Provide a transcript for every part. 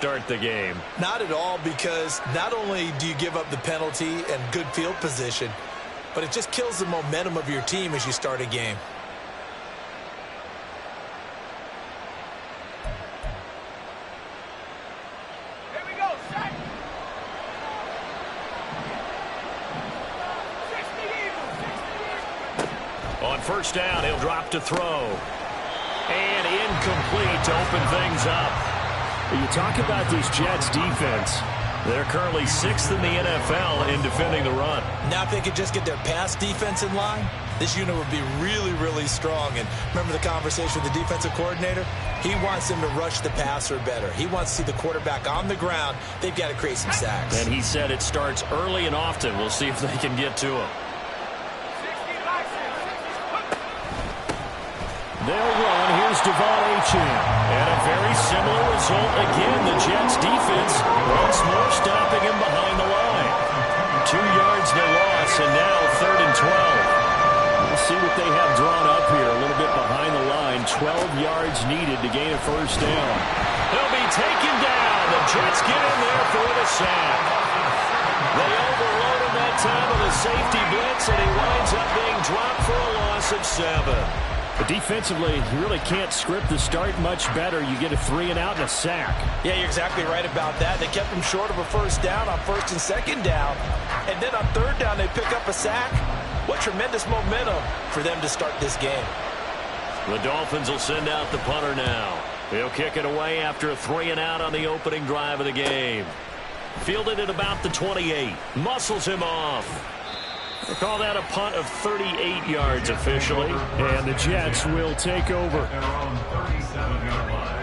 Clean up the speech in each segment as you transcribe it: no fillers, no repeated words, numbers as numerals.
start the game. Not at all, because not only do you give up the penalty and good field position, but it just kills the momentum of your team as you start a game. Here we go, set. 60 On first down, he'll drop to throw. And incomplete to open things up. You talk about this Jets defense. They're currently 6th in the NFL in defending the run. Now if they could just get their pass defense in line, this unit would be really, really strong. And remember the conversation with the defensive coordinator? He wants them to rush the passer better. He wants to see the quarterback on the ground. They've got to create some sacks. And he said it starts early and often. We'll see if they can get to him. They'll run. Here's Devon Achane. And a very similar result again. The Jets defense once more stopping him behind the line. 2 yards they lost, and now 3rd and 12. We'll see what they have drawn up here. A little bit behind the line. 12 yards needed to gain a first down. He'll be taken down. The Jets get in there for the sack. They overload him that time with a safety blitz, and he winds up being dropped for a loss of 7. But defensively, you really can't script the start much better. You get a 3 and out and a sack. Yeah, you're exactly right about that. They kept him short of a first down on 1st and 2nd down. And then on 3rd down, they pick up a sack. What tremendous momentum for them to start this game. The Dolphins will send out the punter now. He'll kick it away after a 3 and out on the opening drive of the game. Fielded at about the 28. Muscles him off. They call that a punt of 38 yards officially. And the Jets will take over. Their own 37-yard line.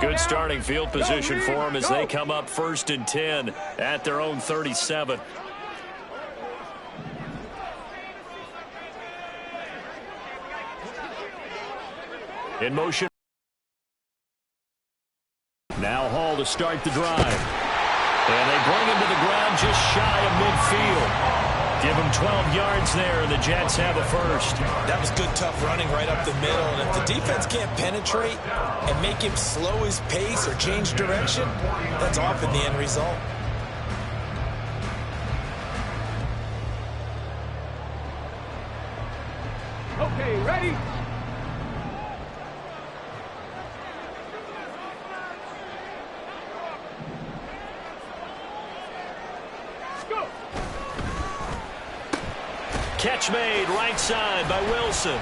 Good starting field position for them as they come up 1st and 10 at their own 37. In motion. Now Hall to start the drive. And they bring him to the ground just shy of midfield. Give him 12 yards there, and the Jets have a first. That was good, tough running right up the middle. And if the defense can't penetrate and make him slow his pace or change direction, that's often the end result. Okay, ready? Let's go. Catch made right side by Wilson.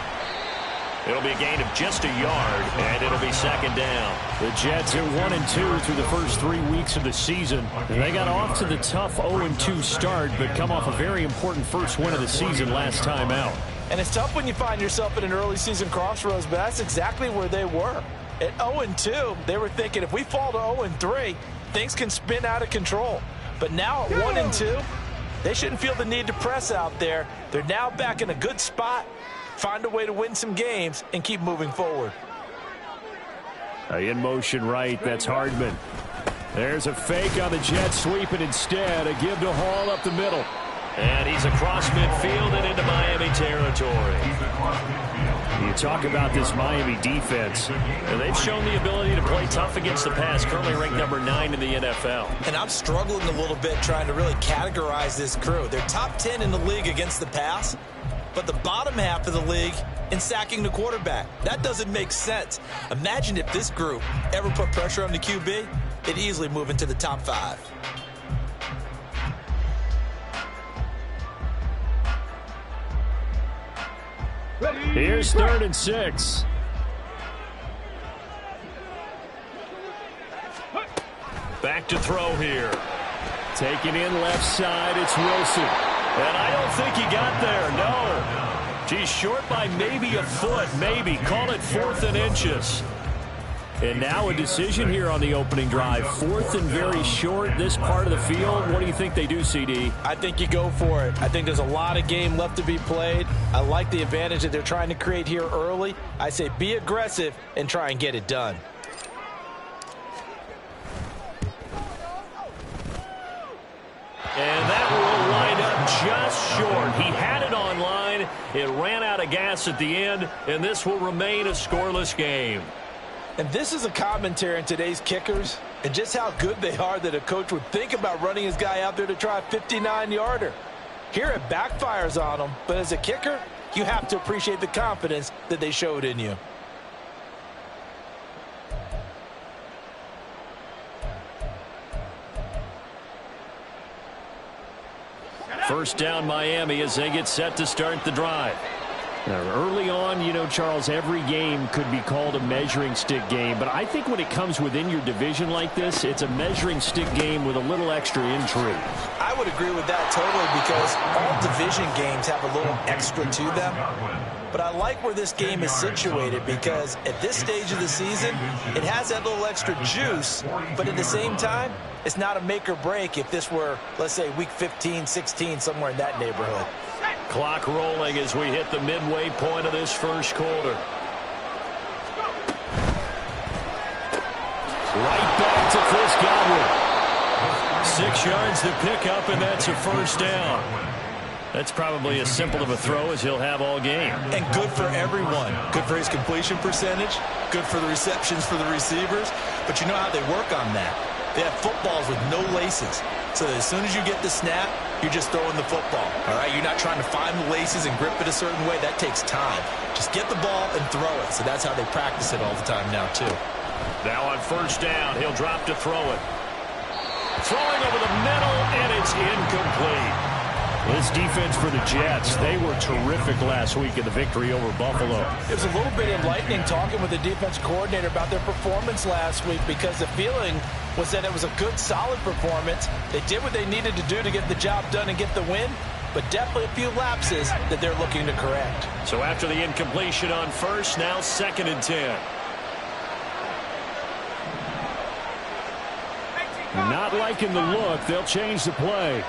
It'll be a gain of just a yard, and it'll be 2nd down. The Jets are 1-2 through the first 3 weeks of the season. And they got off to the tough 0-2 start, but come off a very important first win of the season last time out. And it's tough when you find yourself at an early season crossroads, but that's exactly where they were. At 0-2, they were thinking if we fall to 0-3, things can spin out of control. But now at 1-2, they shouldn't feel the need to press out there. They're now back in a good spot, find a way to win some games, and keep moving forward. In motion right, that's Hardman. There's a fake on the Jets, sweeping instead. A give to Hall up the middle. And he's across midfield and into Miami territory. You talk about this Miami defense. And they've shown the ability to play tough against the pass, currently ranked number 9 in the NFL. And I'm struggling a little bit trying to really categorize this crew. They're top 10 in the league against the pass, but the bottom half of the league in sacking the quarterback. That doesn't make sense. Imagine if this group ever put pressure on the QB, they'd easily move into the top 5. Here's 3rd and 6. Back to throw here. Taken in left side, it's Wilson. And I don't think he got there, no. He's short by maybe a foot, maybe. Call it 4th and inches. And now a decision here on the opening drive. 4th and very short, this part of the field. What do you think they do, CD? I think you go for it. I think there's a lot of game left to be played. I like the advantage that they're trying to create here early. I say be aggressive and try and get it done. And that will line up just short. He had it on line. It ran out of gas at the end, and this will remain a scoreless game. And this is a commentary on today's kickers and just how good they are that a coach would think about running his guy out there to try a 59-yarder. Here it backfires on him, but as a kicker, you have to appreciate the confidence that they showed in you. First down Miami as they get set to start the drive. Now, early on, you know, Charles, every game could be called a measuring stick game. But I think when it comes within your division like this, it's a measuring stick game with a little extra intrigue. I would agree with that totally because all division games have a little extra to them. But I like where this game is situated because at this stage of the season, it has that little extra juice. But at the same time, it's not a make or break if this were, let's say, week 15, 16, somewhere in that neighborhood. Clock rolling as we hit the midway point of this first quarter. Right back to Chris Godwin. 6 yards to pick up, and that's a first down. That's probably as simple of a throw as he'll have all game. And good for everyone. Good for his completion percentage. Good for the receptions for the receivers. But you know how they work on that. They have footballs with no laces. So as soon as you get the snap, you're just throwing the football. All right, you're not trying to find the laces and grip it a certain way. That takes time. Just get the ball and throw it. So that's how they practice it all the time now, too. Now on first down, he'll drop to throw it. Throwing over the middle, and it's incomplete. This defense for the Jets, they were terrific last week in the victory over Buffalo. It was a little bit enlightening talking with the defense coordinator about their performance last week because the feeling was that it was a good, solid performance. They did what they needed to do to get the job done and get the win, but definitely a few lapses that they're looking to correct. So after the incompletion on first, now 2nd and 10. Not liking the look. They'll change the play.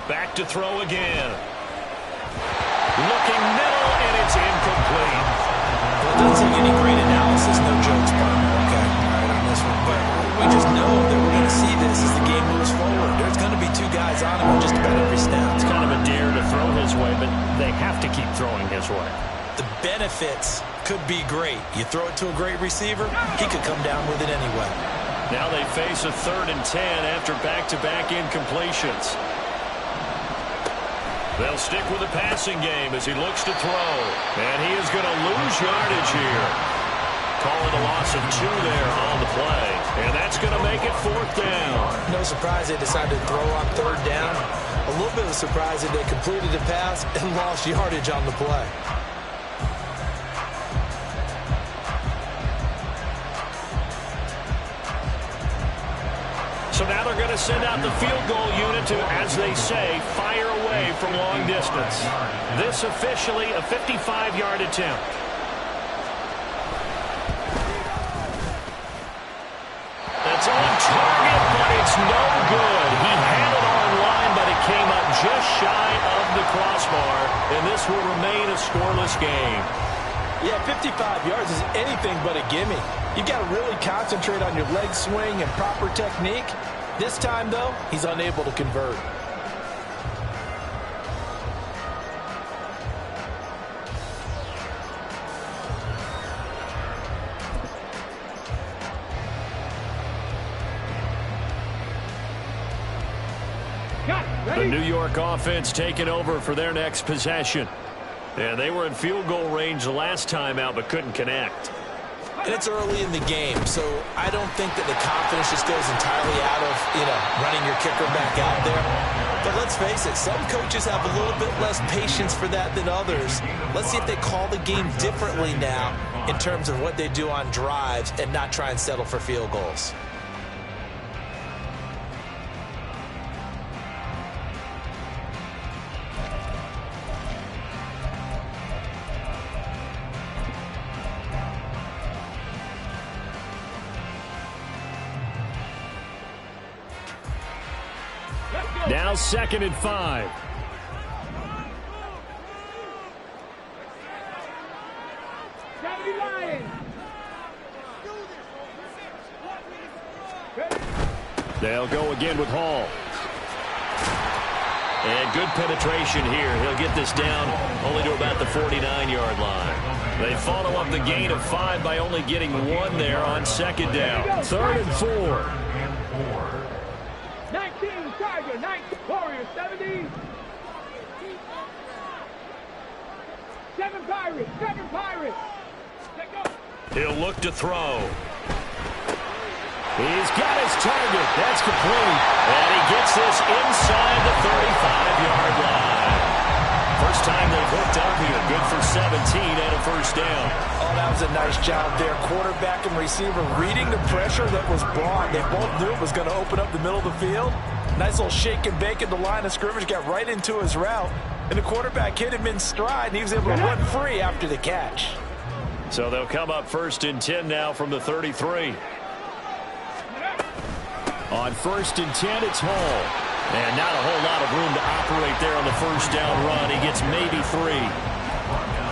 Back to throw again. Looking middle, and it's incomplete. Well, it doesn't take any great analysis, no jokes, partner, okay? All right, on this one. But we just know that we're going to see this as the game moves forward. There's going to be 2 guys on him just about every snap. It's kind of a dare to throw his way, but they have to keep throwing his way. The benefits could be great. You throw it to a great receiver, he could come down with it anyway. Now they face a 3rd and 10 after back-to-back incompletions. They'll stick with the passing game as he looks to throw. And he is going to lose yardage here. Calling a loss of 2 there on the play. And that's going to make it 4th down. No surprise they decided to throw on 3rd down. A little bit of a surprise that they completed the pass and lost yardage on the play. So now they're going to send out the field goal unit to, as they say, fire away from long distance. This officially a 55-yard attempt. That's on target, but it's no good. He had it on line, but it came up just shy of the crossbar, and this will remain a scoreless game. Yeah, 55 yards is anything but a gimme. You've got to really concentrate on your leg swing and proper technique. This time, though, he's unable to convert. The New York offense taking over for their next possession. And they were in field goal range the last time out, but couldn't connect. And it's early in the game, so I don't think that the confidence just goes entirely out of, running your kicker back out there. But let's face it, some coaches have a little bit less patience for that than others. Let's see if they call the game differently now in terms of what they do on drives and not try and settle for field goals. Now 2nd and 5. They'll go again with Hall. And good penetration here. He'll get this down only to about the 49-yard line. They follow up the gain of 5 by only getting 1 there on 2nd down. 3rd and 4. 19 Tiger, 19 Warrior, 70. 7 Pirates, 7 Pirates. Let go. He'll look to throw. He's got his target. That's complete. And he gets this inside the 35-yard line. First time they've hooked up here. Good for 17 and a first down. Oh, that was a nice job there. Quarterback and receiver reading the pressure that was brought. They both knew it was going to open up the middle of the field. Nice little shake and bake at the line of scrimmage. Got right into his route. And the quarterback hit him in stride, and he was able to run free after the catch. So they'll come up 1st and 10 now from the 33. On 1st and 10, it's Hall. And not a whole lot of room to operate there on the first down run. He gets maybe 3.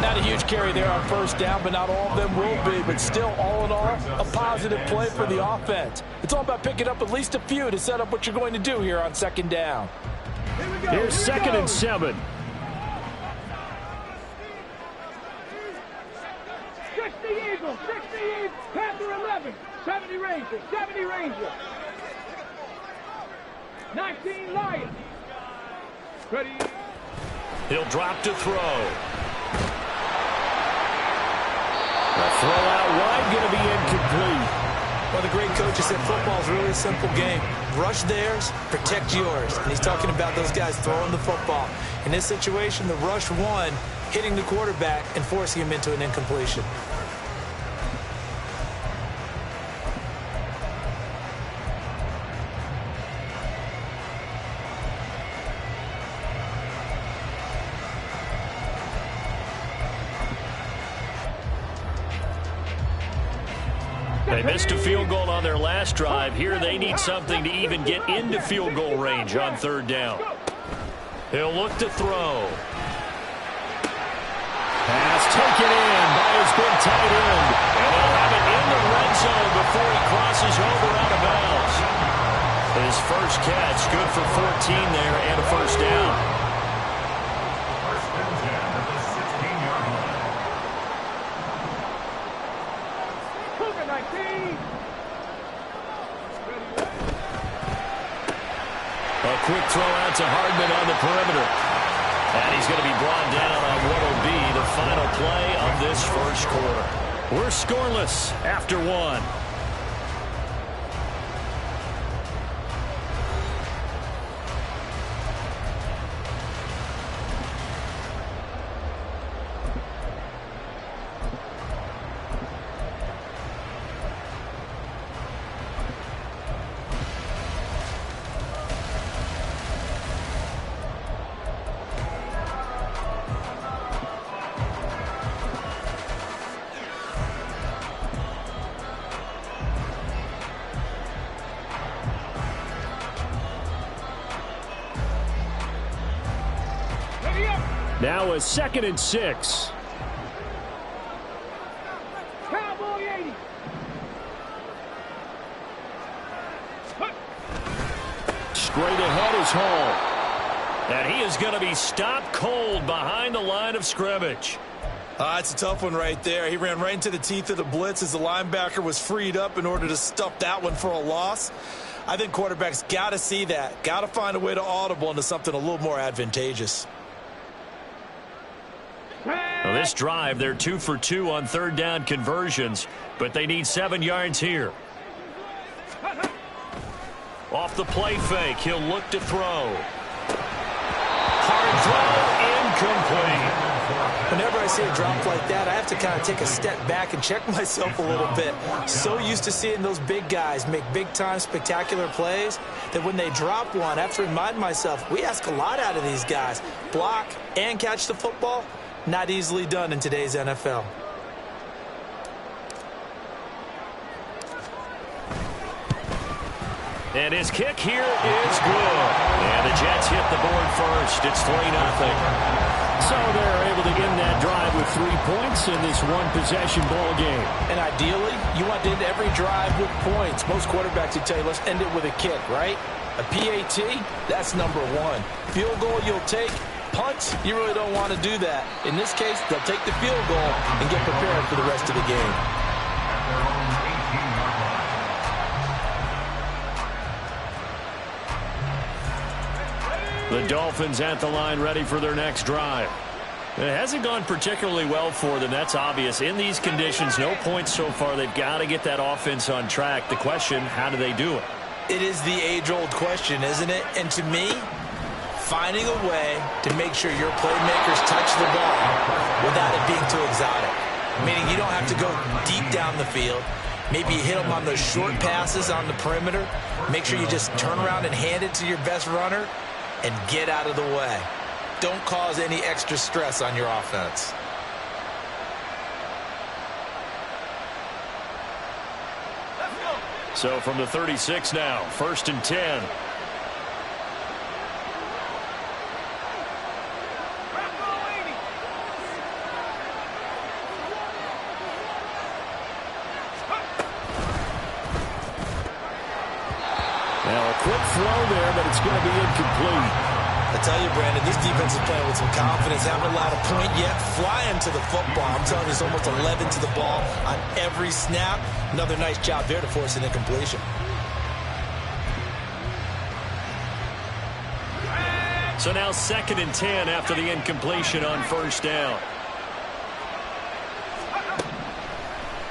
Not a huge carry there on first down, but not all of them will be. But still, all in all, a positive play for the offense. It's all about picking up at least a few to set up what you're going to do here on 2nd down. Here's 2nd and 7. 60 Eagles, 60 Eagles, Panther 11, 70 Ranger, 70 Ranger. 19 Lions. Ready. He'll drop to throw. The throw out wide going to be incomplete. Well, the great coach has said football is really a simple game. Rush theirs, protect yours. And he's talking about those guys throwing the football. In this situation, the rush won, hitting the quarterback and forcing him into an incompletion. They missed a field goal on their last drive. Here they need something to even get into field goal range on 3rd down. He'll look to throw. Pass taken in by his big tight end. And he'll have it in the red zone before he crosses over out of bounds. His first catch, good for 14 there and a first down. Quick throw out to Hardman on the perimeter. And he's going to be brought down on what will be the final play of this first quarter. We're scoreless after 1. Now a 2nd and 6. Cowboy 80. Straight ahead is Hall. And he is going to be stopped cold behind the line of scrimmage. It's a tough one right there. He ran right into the teeth of the blitz as the linebacker was freed up in order to stuff that one for a loss. I think quarterbacks got to see that. Got to find a way to audible into something a little more advantageous. Well, this drive, they're 2 for 2 on 3rd down conversions, but they need 7 yards here. Off the play fake, he'll look to throw. Hard throw, incomplete. Whenever I see a drop like that, I have to kind of take a step back and check myself a little bit. So used to seeing those big guys make big-time spectacular plays that when they drop one, I have to remind myself, we ask a lot out of these guys. Block and catch the football. Not easily done in today's NFL. And his kick here is good. And the Jets hit the board first. It's 3-0. So they're able to end that drive with 3 points in this one-possession ball game. And ideally, you want to end every drive with points. Most quarterbacks would tell you, let's end it with a kick, right? A PAT, that's number one. Field goal you'll take. Punts, you really don't want to do that. In this case, they'll take the field goal and get prepared for the rest of the game. The Dolphins at the line ready for their next drive. It hasn't gone particularly well for them. That's obvious. In these conditions, no points so far. They've got to get that offense on track. The question, how do they do it? It is the age-old question, isn't it? And to me, finding a way to make sure your playmakers touch the ball without it being too exotic. Meaning you don't have to go deep down the field. Maybe you hit them on those short passes on the perimeter. Make sure you just turn around and hand it to your best runner and get out of the way. Don't cause any extra stress on your offense. So from the 36 now, 1st and 10. Now a quick throw there, but it's going to be incomplete. I tell you, Brandon, this defense is playing with some confidence. Haven't allowed a point yet. Flying to the football. I'm telling you, it's almost 11 to the ball on every snap. Another nice job there to force an incompletion. So now 2nd and 10 after the incompletion on 1st down.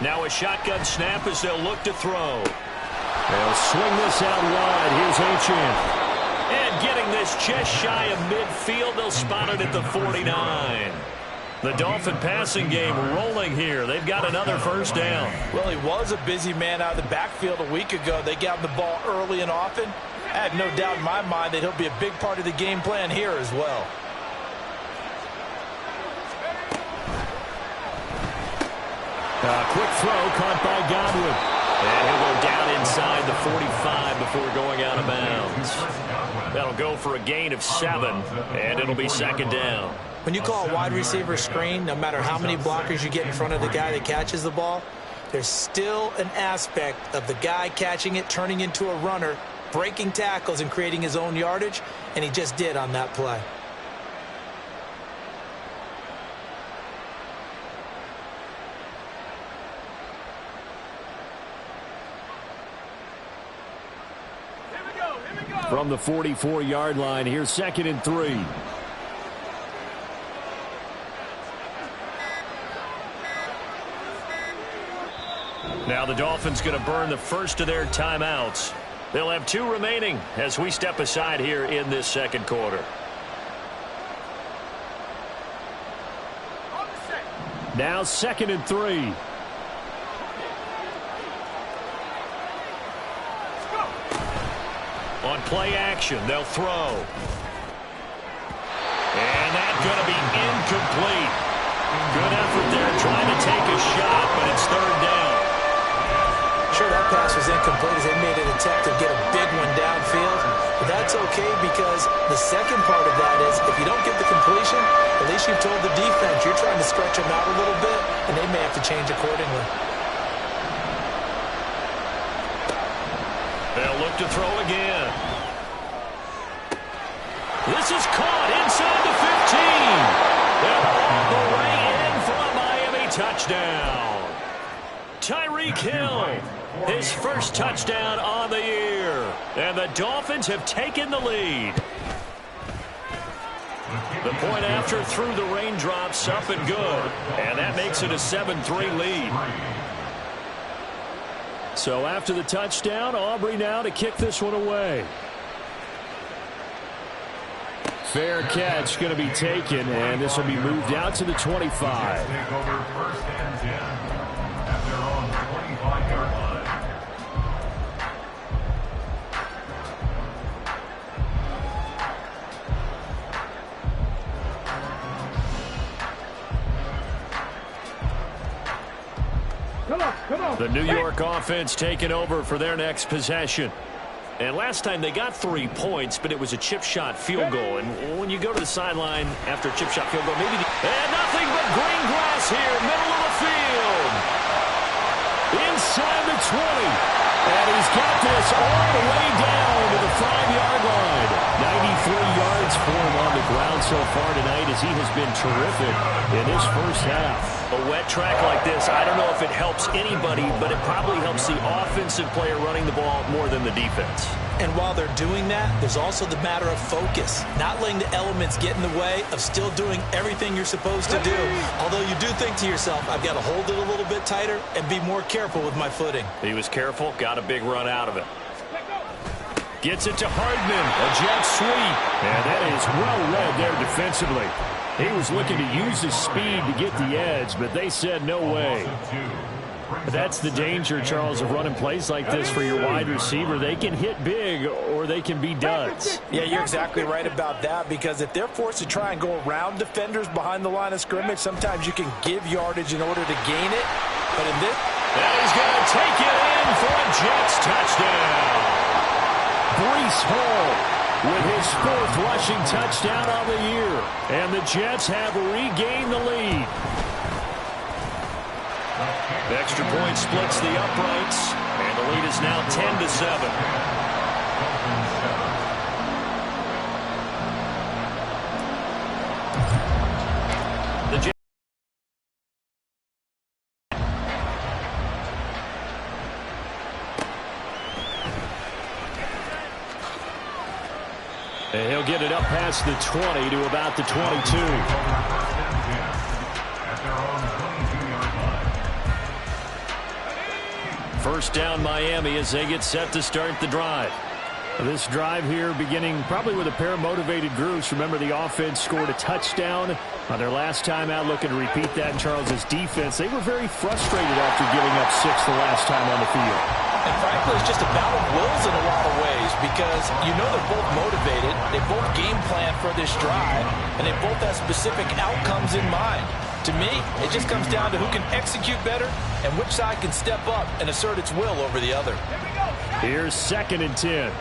Now a shotgun snap as they'll look to throw. They'll swing this out wide. Here's Achane. And getting this just shy of midfield, they'll spot it at the 49. The Dolphin passing game rolling here. They've got another 1st down. Well, he was a busy man out of the backfield a week ago. They got him the ball early and often. I have no doubt in my mind that he'll be a big part of the game plan here as well. Quick throw caught by Godwin. And he'll go down inside the 45 before going out of bounds. That'll go for a gain of 7, and it'll be 2nd down. When you call a wide receiver screen, no matter how many blockers you get in front of the guy that catches the ball, there's still an aspect of the guy catching it, turning into a runner, breaking tackles and creating his own yardage, and he just did on that play. From the 44-yard line, here's 2nd and 3. Now the Dolphins going to burn the first of their timeouts. They'll have 2 remaining as we step aside here in this 2nd quarter. Now 2nd and 3. On play action, they'll throw. And that's going to be incomplete. Good effort there trying to take a shot, but it's 3rd down. Sure, that pass was incomplete as they made an attempt to get a big one downfield. But that's okay because the second part of that is if you don't get the completion, at least you've told the defense you're trying to stretch them out a little bit, and they may have to change accordingly. They'll look to throw again. This is caught inside the 15. They're all the way in for a Miami touchdown. Tyreek Hill, his first touchdown on the year. And the Dolphins have taken the lead. The point after through the raindrops, up and good. And that makes it a 7-3 lead. So after the touchdown, Aubrey now to kick this one away. Fair catch going to be taken, and this will be moved out to the 25. Take over 1st and 10 at their own 25-yard line. Come on. The New York offense taking over for their next possession. And last time they got 3 points, but it was a chip shot field goal. And when you go to the sideline after a chip shot field goal, maybe... And nothing but green grass here, middle of the field. Inside the 20. And he's got this all the way down to the 5-yard line. 93 yards for him on the ground so far tonight as he has been terrific in this first half. A wet track like this, I don't know if it helps anybody, but it probably helps the offensive player running the ball more than the defense. And while they're doing that, there's also the matter of focus. Not letting the elements get in the way of still doing everything you're supposed to do. Although you do think to yourself, I've got to hold it a little bit tighter and be more careful with my footing. He was careful, got a big run out of it. Gets it to Hardman, a jet sweep. And that is well read there defensively. He was looking to use his speed to get the edge, but they said no way. That's the danger, Charles, of running plays like this for your wide receiver. They can hit big or they can be duds. Yeah, you're exactly right about that, because if they're forced to try and go around defenders behind the line of scrimmage, sometimes you can give yardage in order to gain it. But in this... And he's going to take it in for a Jets touchdown. Breece Hall with his 4th rushing touchdown on the year. And the Jets have regained the lead. The extra point splits the uprights, and the lead is now 10-7. The Jets. And he'll get it up past the 20 to about the 22. First down Miami as they get set to start the drive. This drive here beginning probably with a pair of motivated groups. Remember, the offense scored a touchdown on their last time out, looking to repeat that in Charles's defense. They were very frustrated after giving up 6 the last time on the field. And frankly, it's just a battle of wills in a lot of ways, because you know they're both motivated, they both game plan for this drive, and they both have specific outcomes in mind. To me, it just comes down to who can execute better and which side can step up and assert its will over the other. Here's 2nd and 10.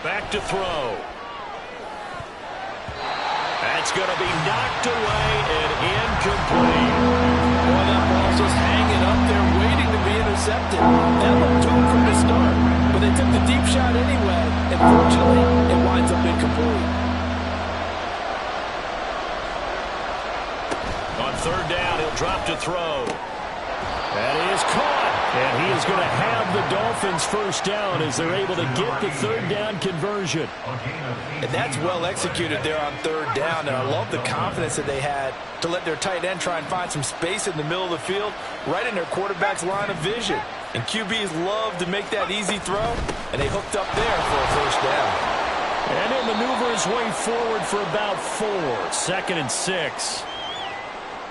Back to throw. That's going to be knocked away and incomplete. Boy, that ball's just hanging up there waiting to be intercepted. That looked doomed from the start, but they took the deep shot anyway, and fortunately, it winds up incomplete. On 3rd down, he'll drop to throw. That is caught. And he is going to have the Dolphins first down as they're able to get the 3rd down conversion. And that's well executed there on 3rd down. And I love the confidence that they had to let their tight end try and find some space in the middle of the field, right in their quarterback's line of vision. And QBs love to make that easy throw, and they hooked up there for a first down. And he'll maneuver his way forward for about 4. 2nd and 6.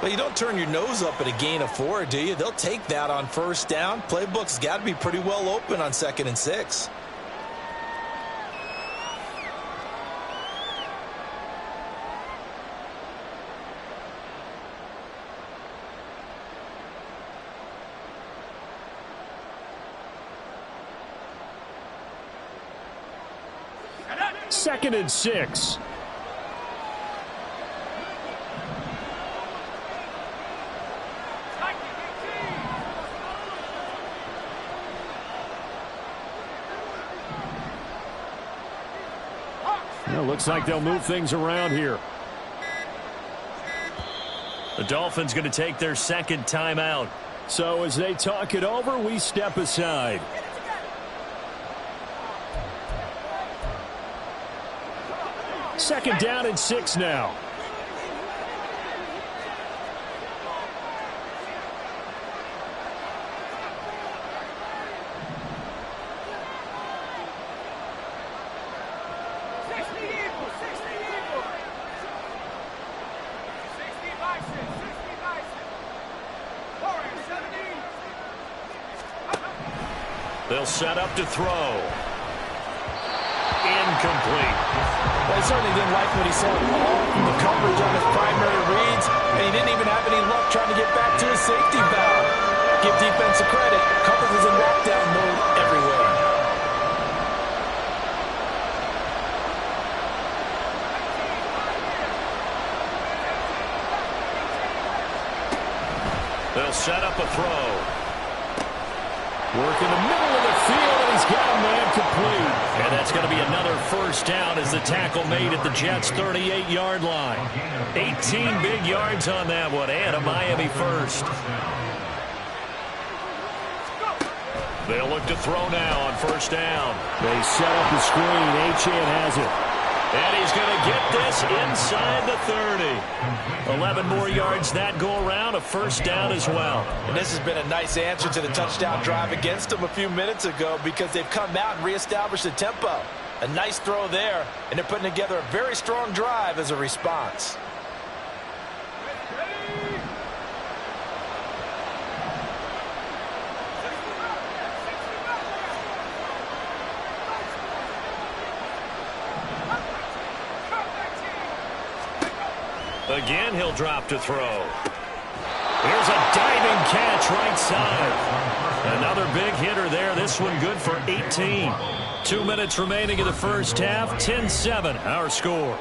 Well, you don't turn your nose up at a gain of 4, do you? They'll take that on first down. Playbook's got to be pretty well open on 2nd and 6. Second and 6. Well, looks like they'll move things around here. The Dolphins going to take their 2nd timeout. So as they talk it over, we step aside. Second down and 6 now. They'll set up to throw. Incomplete. Well, he certainly didn't like what he saw from the coverage on his primary reads, and he didn't even have any luck trying to get back to his safety valve. Give defense a credit. Coverage was in lockdown mode everywhere. They'll set up a throw. Work in the middle of the field, and he's got a man complete. And that's going to be another first down as the tackle made at the Jets' 38-yard line. 18 big yards on that one, and a Miami first. They'll look to throw now on first down. They set up the screen. Achane has it. And he's going to get this inside the 30. 11 more yards that go around, a first down as well. And this has been a nice answer to the touchdown drive against them a few minutes ago because they've come out and reestablished the tempo. A nice throw there, and they're putting together a very strong drive as a response. Again, he'll drop to throw. Here's a diving catch right side. Another big hitter there. This one good for 18. 2 minutes remaining in the first half. 10-7, our score.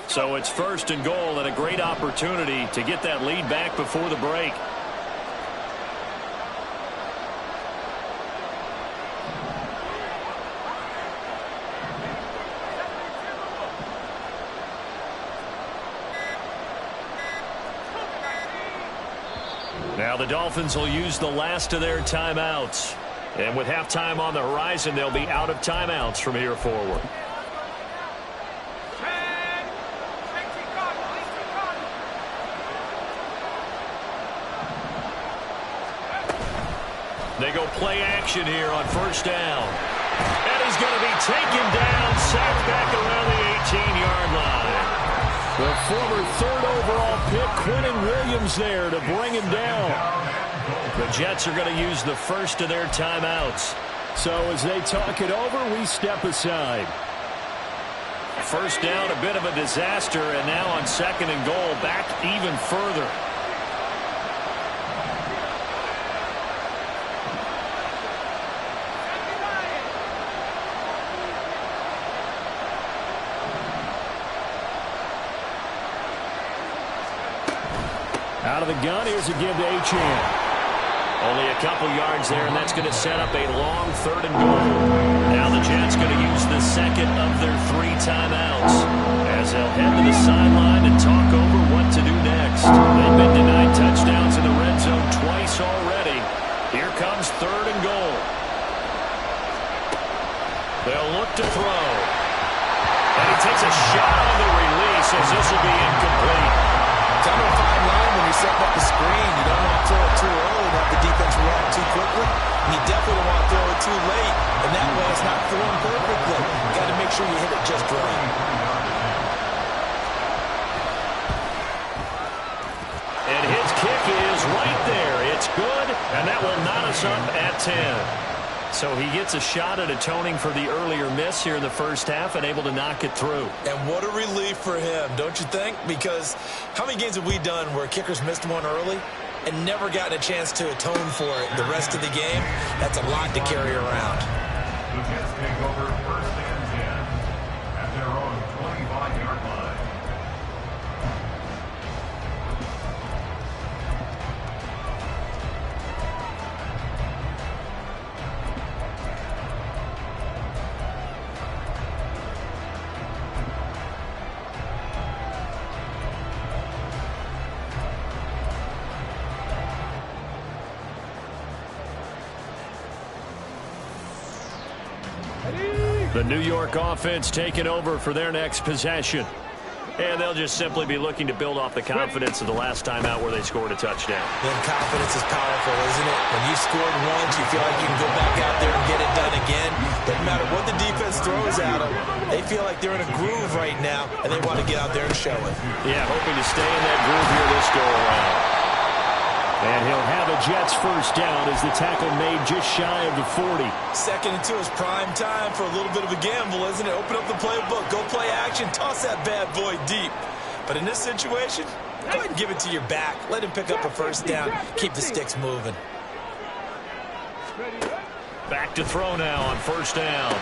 So it's first and goal and a great opportunity to get that lead back before the break. Now the Dolphins will use the last of their timeouts. And with halftime on the horizon, they'll be out of timeouts from here forward. They go play action here on first down. And he's going to be taken down, sacked back around the 18-yard line. The former third overall pick, Quentin Williams, there to bring him down. The Jets are going to use the first of their timeouts. So as they talk it over, we step aside. First down, a bit of a disaster, and now on second and goal, back even further. Out of the gun, here's a give to Achane. Only a couple yards there, and that's going to set up a long third and goal. Now the Jets going to use the second of their 3 timeouts as they'll head to the sideline and talk over what to do next. They've been denied touchdowns in the red zone twice already. Here comes third and goal. They'll look to throw. And he takes a shot on the release as this will be incomplete. It's under a fine line when you're setting up the screen. You don't want to throw it too early and have the defense react too quickly. And you definitely don't want to throw it too late. And that way it's not thrown perfectly. You got to make sure you hit it just right. And his kick is right there. It's good, and that will knot us up at 10. So he gets a shot at atoning for the earlier miss here in the first half and able to knock it through. And what a relief for him, don't you think? Because how many games have we done where kickers missed one early and never gotten a chance to atone for it the rest of the game? That's a lot to carry around. The Jets take over first and 10 at their own 25-yard line. The New York offense taking over for their next possession. And they'll just simply be looking to build off the confidence of the last time out where they scored a touchdown. Then confidence is powerful, isn't it? When you scored once, you feel like you can go back out there and get it done again. Doesn't matter what the defense throws at them. They feel like they're in a groove right now, and they want to get out there and show it. Yeah, hoping to stay in that groove here this go-around. And he'll have a Jets first down as the tackle made just shy of the 40. 2nd and 2 is prime time for a little bit of a gamble, isn't it? Open up the playbook, go play action, toss that bad boy deep. But in this situation, go ahead and give it to your back. Let him pick up a first down. Keep the sticks moving. Back to throw now on first down.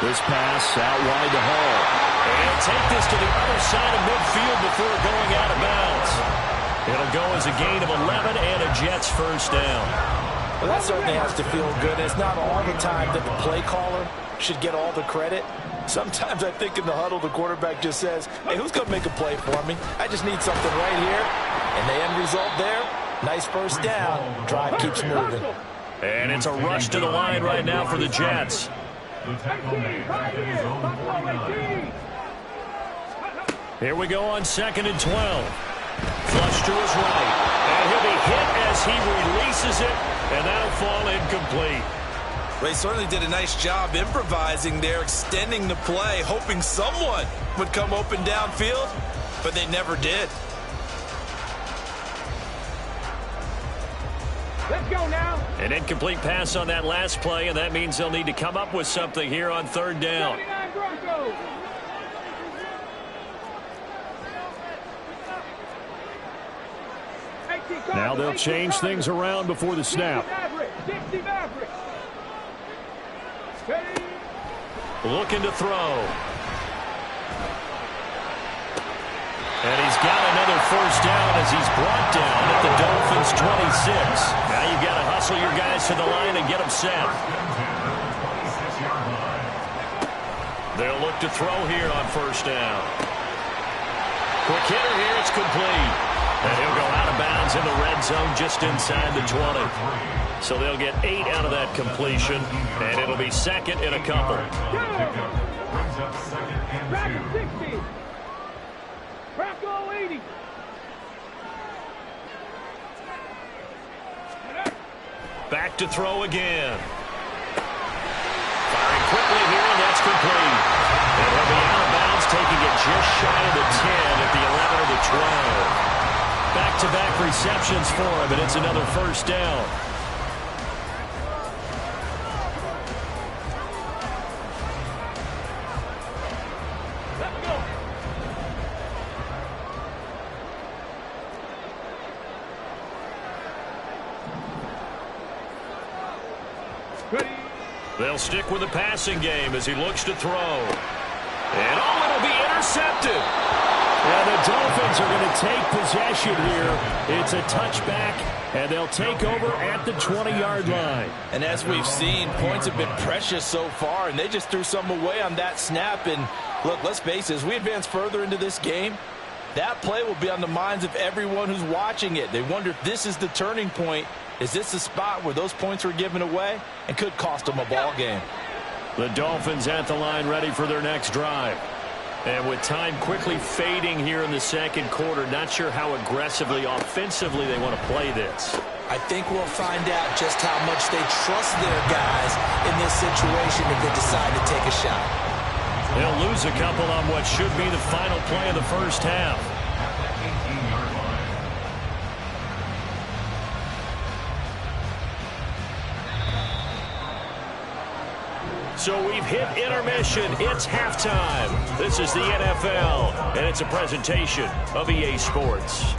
This pass out wide to Hall. And he'll take this to the other side of midfield before going out of bounds. It'll go as a gain of 11 and a Jets first down. Well, that certainly has to feel good. It's not all the time that the play caller should get all the credit. Sometimes I think in the huddle, the quarterback just says, hey, who's going to make a play for me? I just need something right here. And the end result there, nice first down. Drive keeps moving. And it's a rush to the line right now for the Jets. Here we go on 2nd and 12. Flush to his right. And he'll be hit as he releases it, and that'll fall incomplete. They certainly did a nice job improvising there, extending the play, hoping someone would come open downfield, but they never did. Let's go now. An incomplete pass on that last play, and that means they'll need to come up with something here on 3rd down. 79 Broncos. Now they'll change things around before the snap. 60 Maverick. Looking to throw. And he's got another first down as he's brought down at the Dolphins' 26. Now you've got to hustle your guys to the line and get them set. They'll look to throw here on first down. Quick hitter here, it's complete. And he'll go out of bounds in the red zone just inside the 20. So they'll get 8 out of that completion, and it'll be 2nd and a couple. Back at 60. Bronco 80. Back to throw again. Firing quickly here, and that's complete. And he'll be out of bounds, taking it just shy of the 10 at the 11 or the 12. Back-to-back receptions for him, and it's another first down. Let's go. Ready. They'll stick with the passing game as he looks to throw. And it'll be intercepted. And the Dolphins are going to take possession here. It's a touchback, and they'll take over at the 20-yard line. And as we've seen, points have been precious so far, and they just threw some away on that snap. And look, let's face it, as we advance further into this game, that play will be on the minds of everyone who's watching it. They wonder if this is the turning point. Is this the spot where those points were given away and could cost them a ball game? The Dolphins at the line ready for their next drive. And with time quickly fading here in the 2nd quarter, not sure how aggressively, offensively they want to play this. I think we'll find out just how much they trust their guys in this situation if they decide to take a shot. They'll lose a couple on what should be the final play of the first half. So we've hit intermission. It's halftime. This is the NFL, and it's a presentation of EA Sports.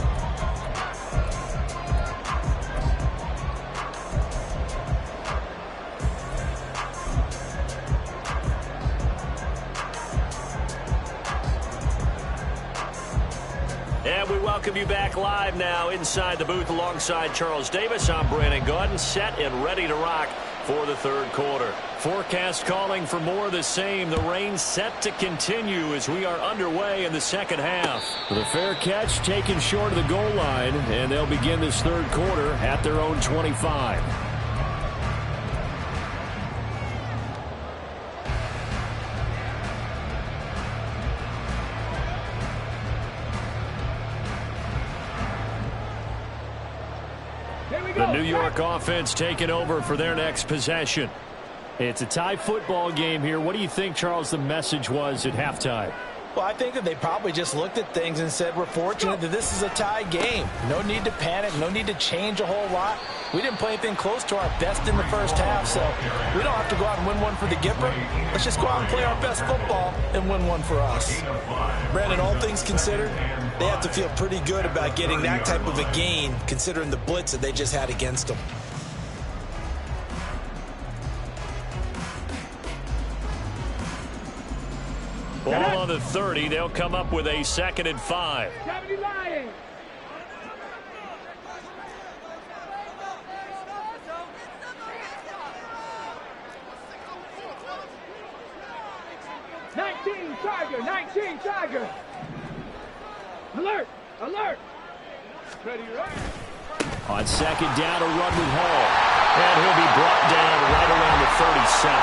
And we welcome you back live now inside the booth alongside Charles Davis. I'm Brandon Gaudin, set and ready to rock for the 3rd quarter. Forecast calling for more of the same. The rain set to continue as we are underway in the 2nd half. The fair catch taken short of the goal line, and they'll begin this 3rd quarter at their own 25. The New York offense taking over for their next possession. It's a tie football game here. What do you think, Charles, the message was at halftime? Well, I think that they probably just looked at things and said, we're fortunate that this is a tie game. No need to panic. No need to change a whole lot. We didn't play anything close to our best in the first half, so we don't have to go out and win one for the Gipper. Let's just go out and play our best football and win one for us. Brandon, all things considered, they have to feel pretty good about getting that type of a gain, considering the blitz that they just had against them. Ball on the 30. They'll come up with a 2nd and 5. 70 Lions. Nineteen Tiger. Alert! Alert! Ready, right? On 2nd down, a run with Hall. And he'll be brought down right around the 37.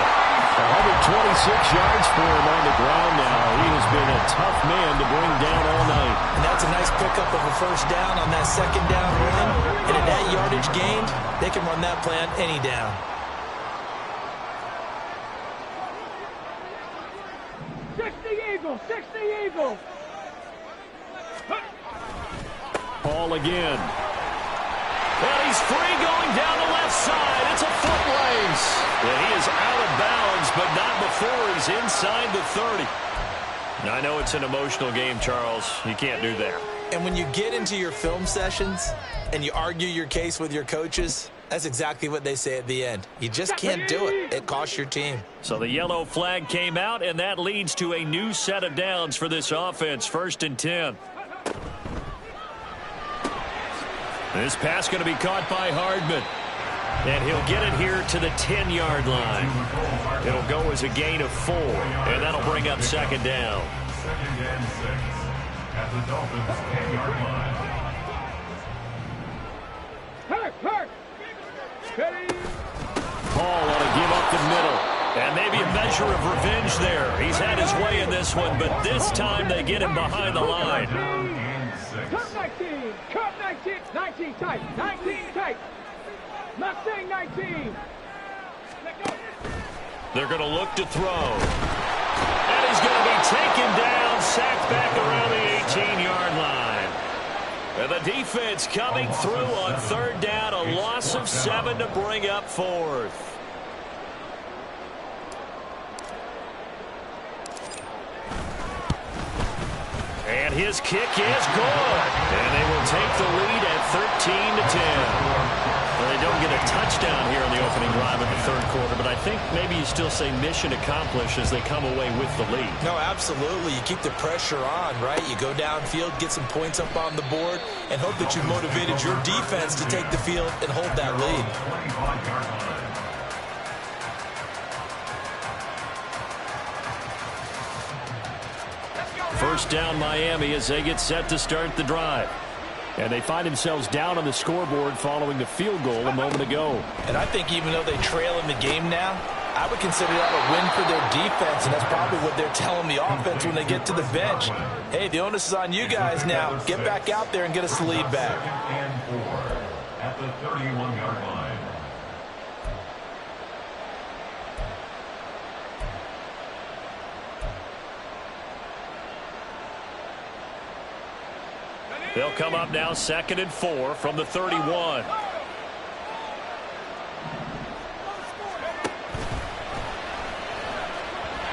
126 yards for him on the ground now. He has been a tough man to bring down all night. And that's a nice pickup of a first down on that 2nd down run. And at that yardage gained, they can run that play on any down. 60 Eagles. Hall again. And he's free going down the left side. It's a foot race. And he is out of bounds, but not before he's inside the 30. Now, I know it's an emotional game, Charles. You can't do that. And when you get into your film sessions and you argue your case with your coaches, that's exactly what they say at the end. You just can't do it. It costs your team. So the yellow flag came out, and that leads to a new set of downs for this offense. 1st and 10. This pass going to be caught by Hardman. And he'll get it here to the 10-yard line. It'll go as a gain of 4, and that'll bring up 2nd down. 2nd and 6 at the Dolphins' 10-yard line. Hurt! Ready? Paul ought to give up the middle. And maybe a measure of revenge there. He's had his way in this one, but this time they get him behind the line. Cut 19! Cut 19! 19 tight! 19 tight! Mustang 19! They're going to look to throw. And he's going to be taken down, sacked back around the 18-yard line. And the defense coming through on 3rd down, a loss of 7 to bring up 4th. And his kick is good. And they will take the lead at 13-10. Well, they don't get a touchdown here on the opening drive in the 3rd quarter, but I think maybe you still say mission accomplished as they come away with the lead. No, absolutely. You keep the pressure on, right? You go downfield, get some points up on the board, and hope that you've motivated your defense to take the field and hold that lead. 25-yard line. First down Miami as they get set to start the drive. And they find themselves down on the scoreboard following the field goal a moment ago. And I think even though they trail in the game now, I would consider that a win for their defense, and that's probably what they're telling the offense when they get to the bench. Hey, the onus is on you guys now. Get back out there and get us the lead back. 2nd and 4 at the 31-yard line. They'll come up now 2nd and 4 from the 31.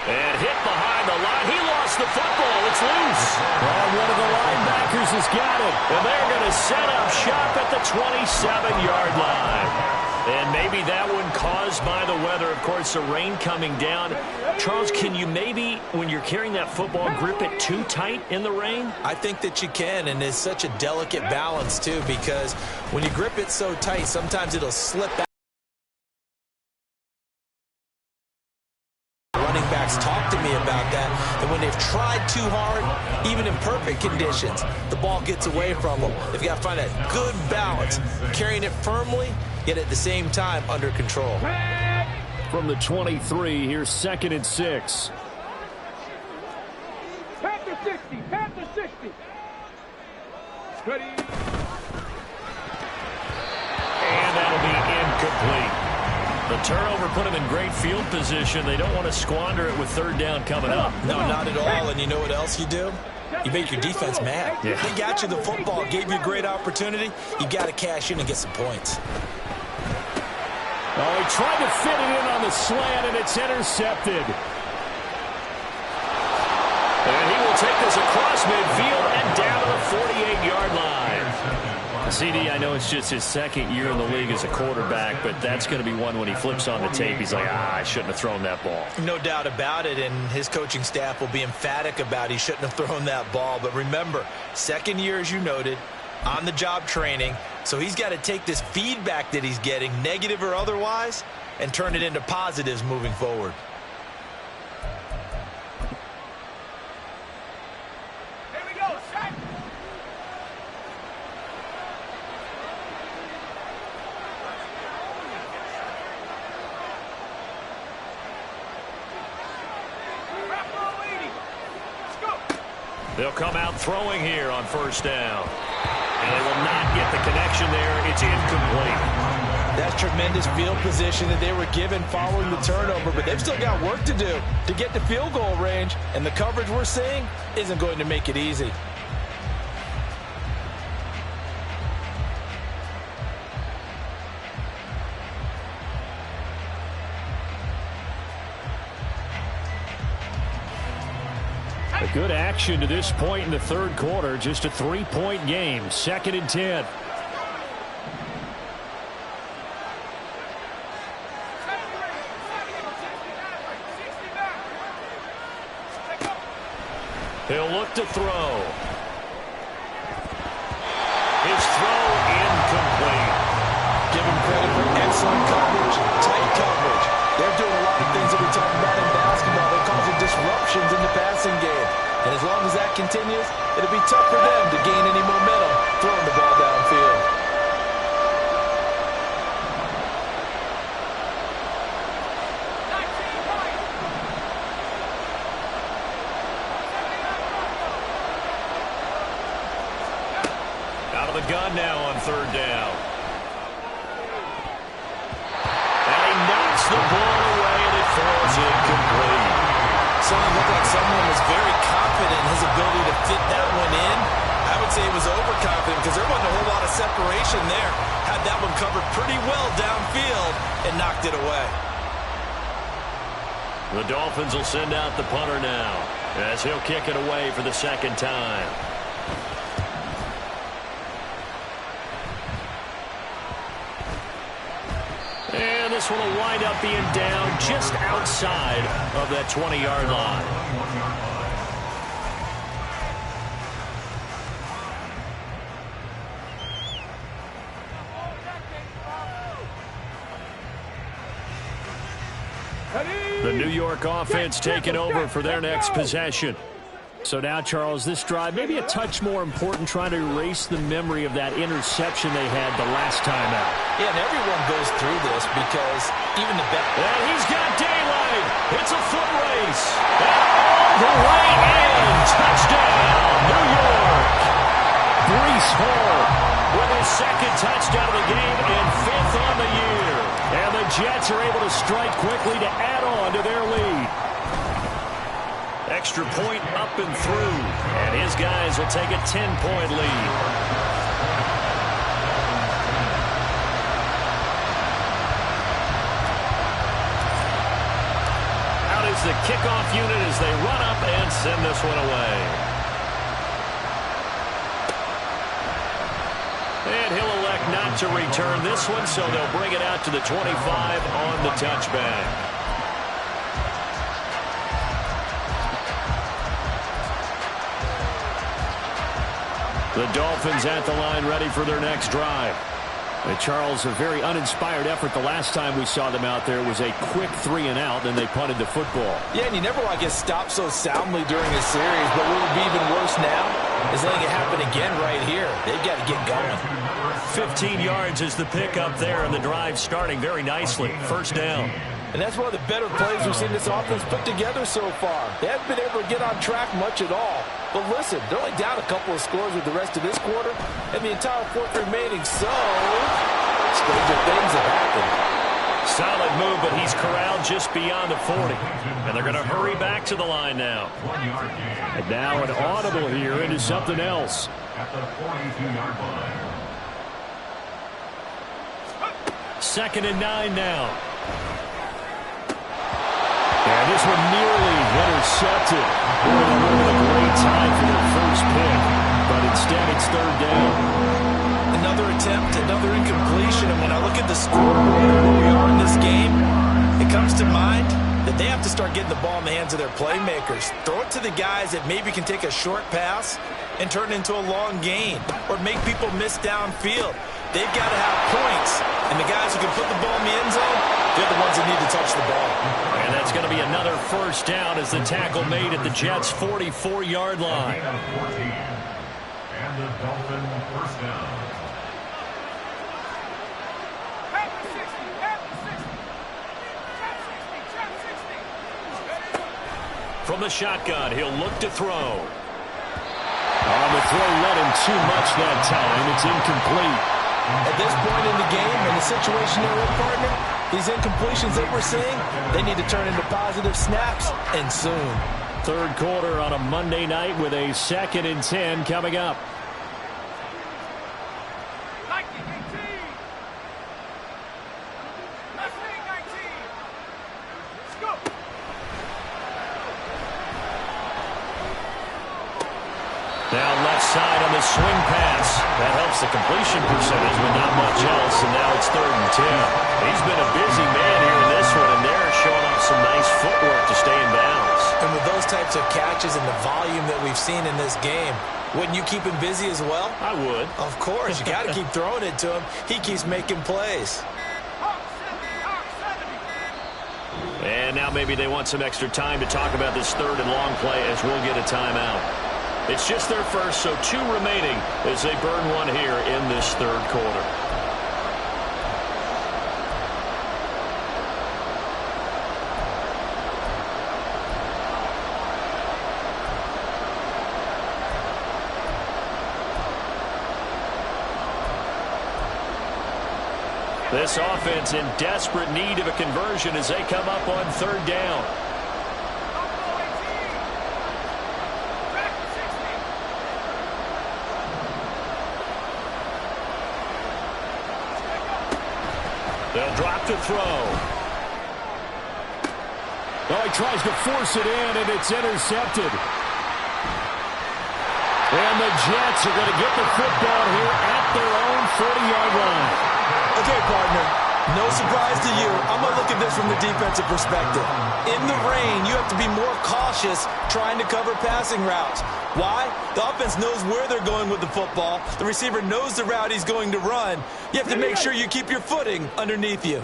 And hit behind the line. He lost the football. It's loose. And one of the linebackers has got it. And they're going to set up shop at the 27-yard line. And maybe that one caused by the weather. Of course, the rain coming down. Charles, can you maybe, when you're carrying that football, grip it too tight in the rain? I think that you can, and it's such a delicate balance, too, because when you grip it so tight, sometimes it'll slip out. Running backs talk to me about that, and when they've tried too hard, even in perfect conditions, the ball gets away from them. They've got to find a good balance, carrying it firmly, yet at the same time under control. From the 23, here's 2nd and 6. Panther 60! Panther 60! Ready? And Incomplete. The turnover put them in great field position. They don't want to squander it with third down coming up. No, not at all. And you know what else you do? You make your defense mad. Yeah. They got you the football, gave you a great opportunity. You got to cash in and get some points. Oh, he tried to fit it in on the slant, and it's intercepted. And he will take this across midfield and down to the 48-yard line. CD, I know it's just his second year in the league as a quarterback, but that's going to be one when he flips on the tape. He's like, I shouldn't have thrown that ball. No doubt about it, and his coaching staff will be emphatic about he shouldn't have thrown that ball. But remember, second year, as you noted, on-the-job training, so he's got to take this feedback that he's getting, negative or otherwise, and turn it into positives moving forward. Here we go, set. They'll come out throwing here on first down. And they will not get the connection there. It's incomplete. That's tremendous field position that they were given following the turnover, but they've still got work to do to get to field goal range, and the coverage we're seeing isn't going to make it easy. A good action to this point in the third quarter. Just a 3-point game. 2nd and 10. He'll look to throw. His throw incomplete. Give him credit for excellent coverage, tight coverage. They're doing a lot of things that we talk about in basketball. They're causing disruptions in the passing game. And as long as that continues, it'll be tough for them to gain any momentum throwing the ball downfield. Out of the gun now on third down. And he knocks the ball away, and it falls incomplete. Someone looked like someone was very confident in his ability to fit that one in. I would say he was overconfident because there wasn't a whole lot of separation there. Had that one covered pretty well downfield and knocked it away. The Dolphins will send out the punter now as he'll kick it away for the second time. And this one will wind up being down just outside of that 20-yard line. The New York offense taking over for their next possession. So now, Charles, this drive maybe a touch more important, trying to erase the memory of that interception they had the last time out. Yeah, and everyone goes through this because even the best. And he's got daylight. It's a foot race. And all the way in. Touchdown, New York. Breece Hall with his second touchdown of the game and 5th on the year. And the Jets are able to strike quickly to add on to their lead. Extra point up and through. And his guys will take a 10-point lead. Out is the kickoff unit as they run up and send this one away. And he'll elect not to return this one, so they'll bring it out to the 25 on the touchback. The Dolphins at the line, ready for their next drive. Charles, a very uninspired effort the last time we saw them out there. It was a quick 3-and-out, then they punted the football. Yeah, and you never want to get stopped so soundly during a series, but what would be even worse now is letting it happen again right here. They've got to get going. 15 yards is the pickup there, and the drive starting very nicely. First down. And that's one of the better plays we've seen this offense put together so far. They haven't been able to get on track much at all. But listen, they're only down a couple of scores with the rest of this quarter and the entire fourth remaining. So, Stranger things have happened. Solid move, but he's corralled just beyond the 40. And they're going to hurry back to the line now. And now an audible here into something else. At the 42-yard line. 2nd and 9 now. And this one nearly intercepted. It would have been a great time for their first pick, but instead it's 3rd down. Another attempt, another incompletion, and when I look at the scoreboard and where we are in this game, it comes to mind that they have to start getting the ball in the hands of their playmakers. Throw it to the guys that maybe can take a short pass and turn it into a long gain or make people miss downfield. They've got to have points, and the guys who can put the ball in the end zone, they're the ones that need to touch the ball. And that's going to be another 1st down as the tackle made at the Jets' 44-yard line. And the Dolphin 1st down. From the shotgun, he'll look to throw. On the throw, led him too much that time. It's incomplete. At this point in the game, in the situation they're in, partner, these incompletions that we're seeing, they need to turn into positive snaps, and soon. 3rd quarter on a Monday night with a 2nd and 10 coming up. Now left side on the swing pass. That helps the completion percentage, but not much else, and now it's 3rd and 10. He's been a busy man here in this one, and they're showing off some nice footwork to stay in bounds. And with those types of catches and the volume that we've seen in this game, wouldn't you keep him busy as well? I would. Of course. You got to keep throwing it to him. He keeps making plays. And now maybe they want some extra time to talk about this 3rd and long play as we'll get a timeout. It's just their first, so 2 remaining as they burn one here in this 3rd quarter. This offense in desperate need of a conversion as they come up on 3rd down. They'll drop to throw. Well, he tries to force it in, and it's intercepted. And the Jets are going to get the football here at their own 40-yard line. Okay, partner, no surprise to you. I'm going to look at this from the defensive perspective. In the rain, you have to be more cautious trying to cover passing routes. Why? The offense knows where they're going with the football. The receiver knows the route he's going to run. You have to make sure you keep your footing underneath you.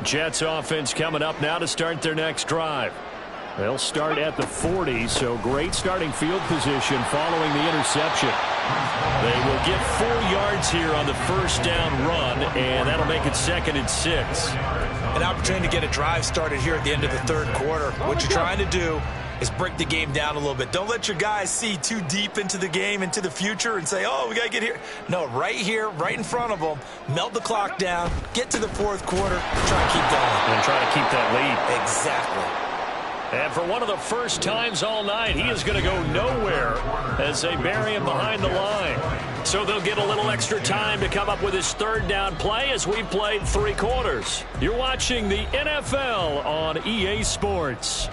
Jets offense coming up now to start their next drive. They'll start at the 40, so great starting field position following the interception. They will get 4 yards here on the 1st down run, and that'll make it 2nd and 6. An opportunity to get a drive started here at the end of the 3rd quarter. What you're trying to do is break the game down a little bit. Don't let your guys see too deep into the game, into the future, and say, oh, we got to get here. No, right here, right in front of them, melt the clock down, get to the 4th quarter, try to keep going. And try to keep that lead. Exactly. And for one of the first times all night, he is going to go nowhere as they bury him behind the line. So they'll get a little extra time to come up with his 3rd down play as we've played 3 quarters. You're watching the NFL on EA Sports.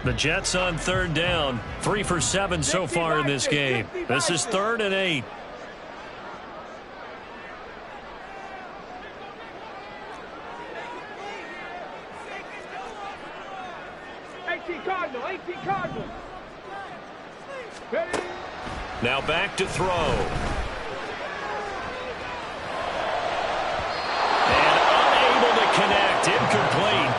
The Jets on 3rd down, 3 for 7 so far in this game. This is 3rd and 8. 18 Cardinals. Ready? Now back to throw. And unable to connect, incomplete.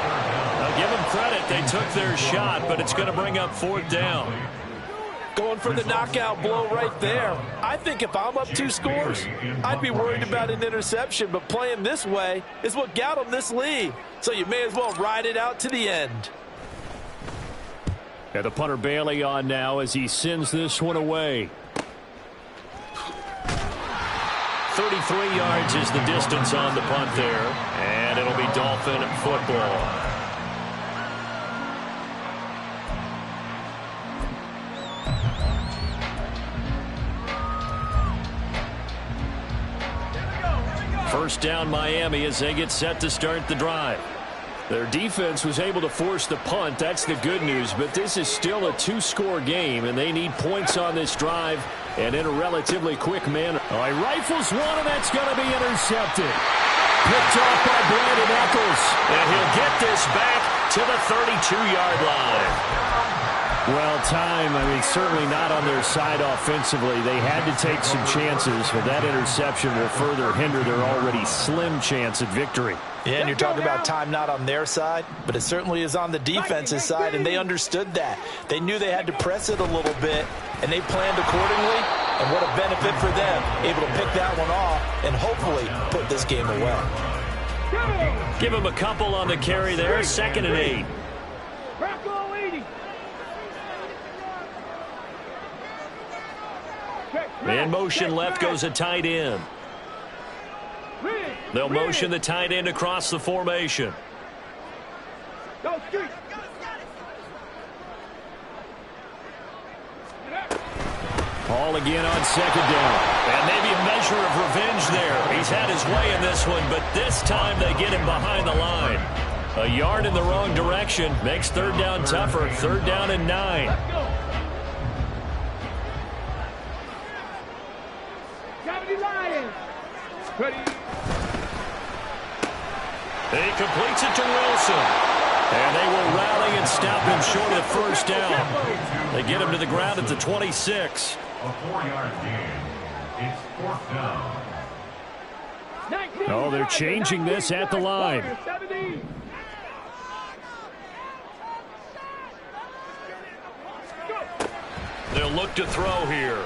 I'll give them credit, they took their shot, but it's going to bring up 4th down. Going for the knockout blow right there. I think if I'm up 2 scores, I'd be worried about an interception, but playing this way is what got them this lead. So you may as well ride it out to the end. And the punter Bailey on now as he sends this one away. 33 yards is the distance on the punt there. And it'll be Dolphin football. First down Miami as they get set to start the drive. Their defense was able to force the punt. That's the good news. But this is still a two-score game, and they need points on this drive and in a relatively quick manner. All right, rifles one, and that's going to be intercepted. Picked off by Brandon Eccles. And he'll get this back to the 32-yard line. Well, time, certainly not on their side offensively. They had to take some chances, but that interception will further hinder their already slim chance at victory. Yeah, and you're talking about time not on their side, but it certainly is on the defense's side, and they understood that. They knew they had to press it a little bit, and they planned accordingly, and what a benefit for them, able to pick that one off and hopefully put this game away. Give him a couple on the carry there, 2nd and 8. In motion left goes a tight end. They'll motion the tight end across the formation. Ball again on 2nd down. And maybe a measure of revenge there. He's had his way in this one, but this time they get him behind the line. A yard in the wrong direction makes 3rd down tougher. 3rd down and 9. He completes it to Wilson. And they will rally and stop him short of 1st down. They get him to the ground at the 26. A 4-yard gain. It's 4th down. Oh, they're changing this at the line. They'll look to throw here.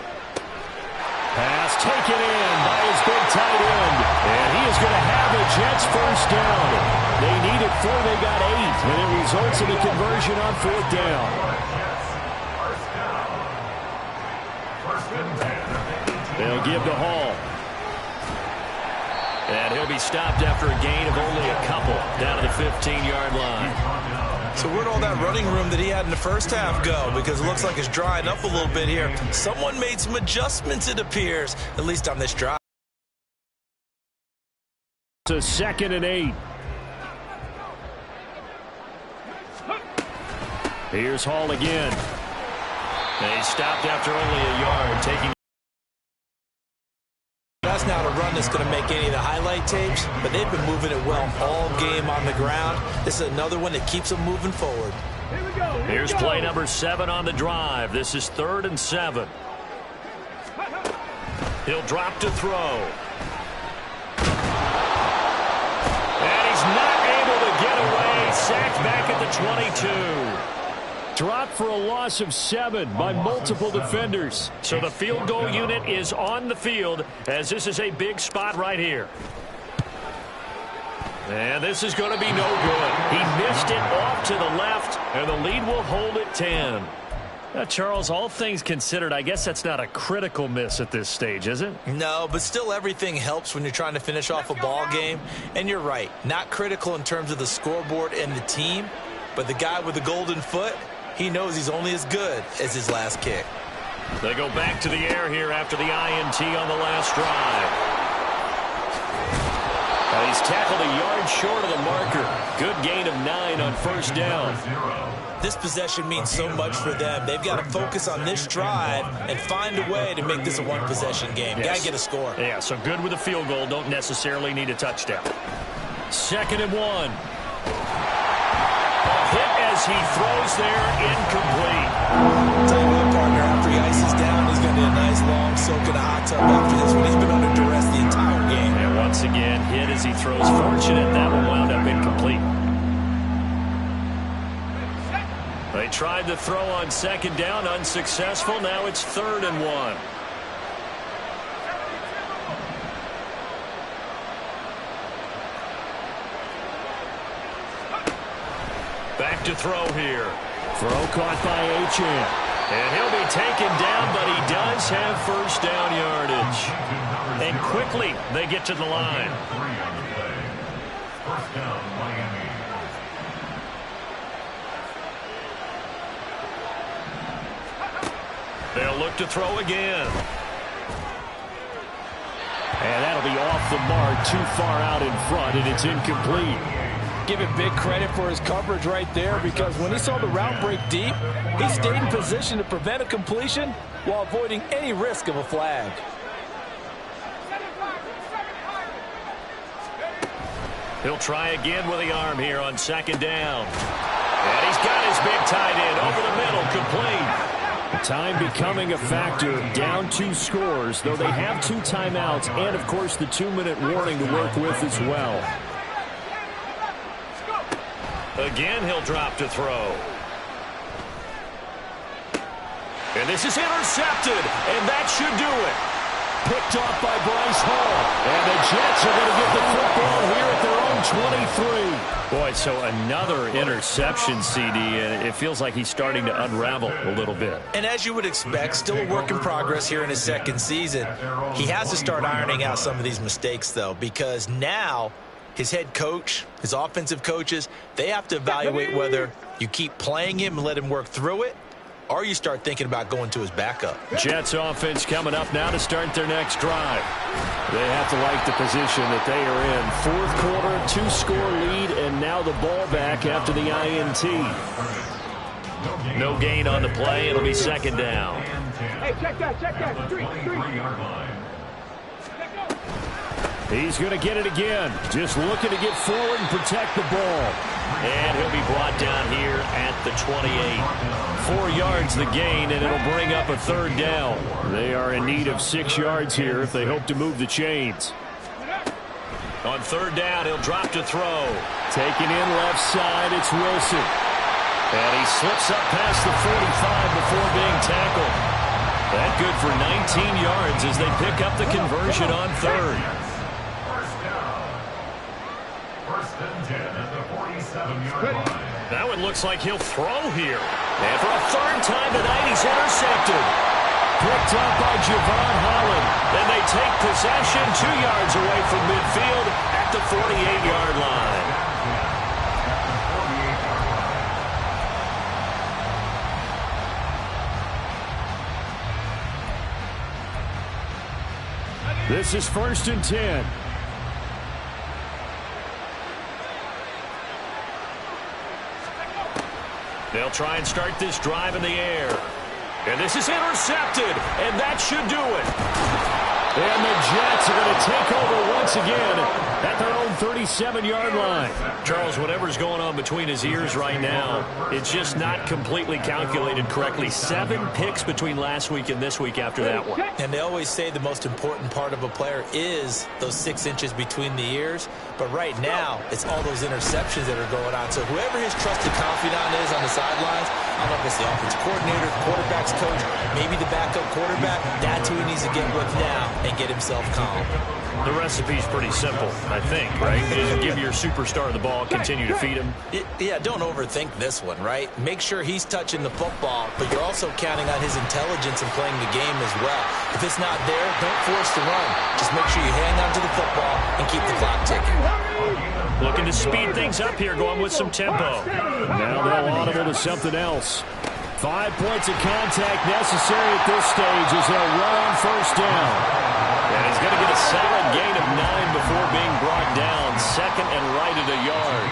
Pass taken in by his big tight end. And he is going to have the Jets 1st down. They needed 4, they got 8. And it results in a conversion on 4th down. They'll give to Hall. And he'll be stopped after a gain of only a couple down to the 15-yard line. So where'd all that running room that he had in the first half go? Because it looks like it's drying up a little bit here. Someone made some adjustments, it appears, at least on this drive. It's a 2nd and 8. Here's Hall again. They stopped after only a yard, taking. That's not a run that's going to make any of the highlight tapes, but they've been moving it well all game on the ground. This is another one that keeps them moving forward. Here's play number 7 on the drive. This is 3rd and 7. He'll drop to throw. And he's not able to get away. Sacked back at the 22. Dropped for a loss of 7 by multiple defenders. So the field goal unit is on the field as this is a big spot right here. And this is going to be no good. He missed it off to the left, and the lead will hold at 10. Now, Charles, all things considered, I guess that's not a critical miss at this stage, is it? No, but still everything helps when you're trying to finish off a ball game. And you're right, not critical in terms of the scoreboard and the team, but the guy with the golden foot, he knows he's only as good as his last kick. They go back to the air here after the INT on the last drive. He's tackled a yard short of the marker. Good gain of 9 on 1st down. This possession means so much for them. They've got to focus on this drive and find a way to make this a one-possession game. Yes. Got to get a score. Yeah, so good with a field goal. Don't necessarily need a touchdown. 2nd and 1. Hit as he throws there, incomplete. Tell you what, partner, after he ices down, he's going to need a nice long soak in a hot tub after this one. He's been under duress the entire game. And once again, hit as he throws. Fortunate that one wound up incomplete. They tried to throw on 2nd down, unsuccessful. Now it's 3rd and 1. Back to throw here. Throw caught by Achane. And he'll be taken down, but he does have first down yardage. And quickly, they get to the line. First down, Miami. They'll look to throw again. And that'll be off the mark, too far out in front, and it's incomplete. Give him big credit for his coverage right there, because when he saw the route break deep, he stayed in position to prevent a completion while avoiding any risk of a flag. He'll try again with the arm here on second down. And he's got his big tight end over the middle, complete. Time becoming a factor, down 2 scores, though they have 2 timeouts and, of course, the 2-minute warning to work with as well. Again, he'll drop to throw. And this is intercepted, and that should do it. Picked off by Bryce Hall. And the Jets are going to get the football here at their own 23. Boy, so another interception, CD, and it feels like he's starting to unravel a little bit. And as you would expect, still a work in progress here in his second season. He has to start ironing out some of these mistakes, though, because now his head coach, his offensive coaches, they have to evaluate whether you keep playing him and let him work through it, or you start thinking about going to his backup. Jets offense coming up now to start their next drive. They have to like the position that they are in. Fourth quarter, 2-score lead, and now the ball back after the INT. No gain on the play. It'll be second down. Hey, check that. Three. He's going to get it again. Just looking to get forward and protect the ball. And he'll be brought down here at the 28. 4 yards the gain, and it'll bring up a third down. They are in need of 6 yards here if they hope to move the chains. On third down, he'll drop to throw. Taken in left side, it's Wilson. And he slips up past the 45 before being tackled. That good for 19 yards as they pick up the conversion on third. First and 10 at the 47-yard line. That one looks like he'll throw here. And for a third time tonight, he's intercepted. Picked up by Javon Holland. And they take possession 2 yards away from midfield at the 48-yard line. This is first and 10. They'll try and start this drive in the air. And this is intercepted, and that should do it. And the Jets are going to take over once again at their own 37-yard line. Charles, whatever's going on between his ears right now, it's just not completely calculated correctly. 7 picks between last week and this week after that one. And they always say the most important part of a player is those 6 inches between the ears. But right now, it's all those interceptions that are going on. So whoever his trusted confidant is on the sidelines, I don't know if it's the offensive coordinator, the quarterback's coach, maybe the backup quarterback, that's who he needs to get with now and get himself calm. The recipe's pretty simple, I think, right? Just give your superstar the ball, continue to feed him. Yeah, don't overthink this one, right? Make sure he's touching the football, but you're also counting on his intelligence and playing the game as well. If it's not there, don't force the run. Just make sure you hang on to the football and keep the clock ticking. Looking to speed things up here, going with some tempo. Now they'll audible to something else. 5 points of contact necessary at this stage as they'll run on first down. And he's going to get a solid gain of 9 before being brought down. Second and right at a yard.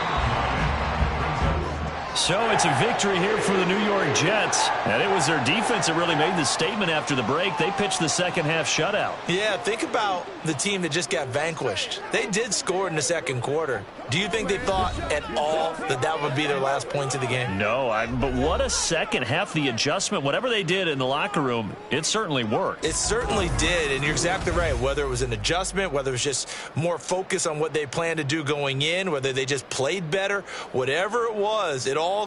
So it's a victory here for the New York Jets. And it was their defense that really made the statement after the break. They pitched the second half shutout. Yeah, think about the team that just got vanquished. They did score in the second quarter. Do you think they thought at all that that would be their last points of the game? No, but what a second half. The adjustment, whatever they did in the locker room, it certainly worked. It certainly did, and you're exactly right. Whether it was an adjustment, whether it was just more focus on what they planned to do going in, whether they just played better, whatever it was, it all